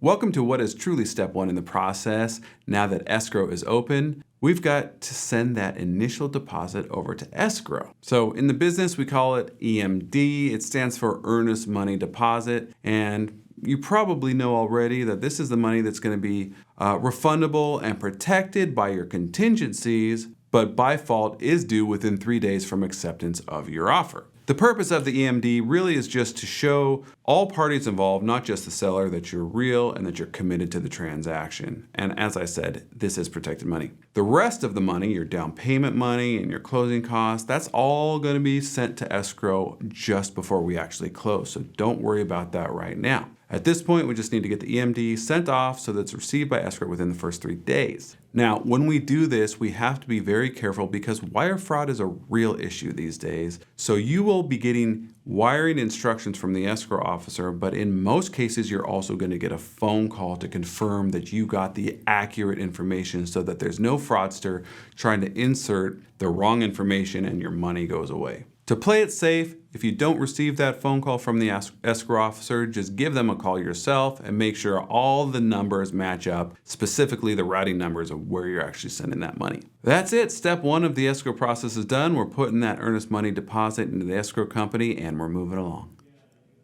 Welcome to what is truly step one in the process. Now that escrow is open, we've got to send that initial deposit over to escrow. So in the business, we call it E.M.D. It stands for Ernest Money Deposit. And you probably know already that this is the money that's going to be refundable and protected by your contingencies, but by fault is due within 3 days from acceptance of your offer. The purpose of the E.M.D. really is just to show all parties involved, not just the seller, that you're real and that you're committed to the transaction. And as I said, this is protected money. The rest of the money, your down payment money and your closing costs, that's all going to be sent to escrow just before we actually close. So don't worry about that right now. At this point, we just need to get the E.M.D. sent off so that it's received by escrow within the first 3 days. Now, when we do this, we have to be very careful because wire fraud is a real issue these days. So you will be getting wiring instructions from the escrow officer, but in most cases, you're also going to get a phone call to confirm that you got the accurate information so that there's no fraudster trying to insert the wrong information and your money goes away. To play it safe, if you don't receive that phone call from the escrow officer, just give them a call yourself and make sure all the numbers match up, specifically the routing numbers of where you're actually sending that money. That's it. Step one of the escrow process is done. We're putting that earnest money deposit into the escrow company and we're moving along.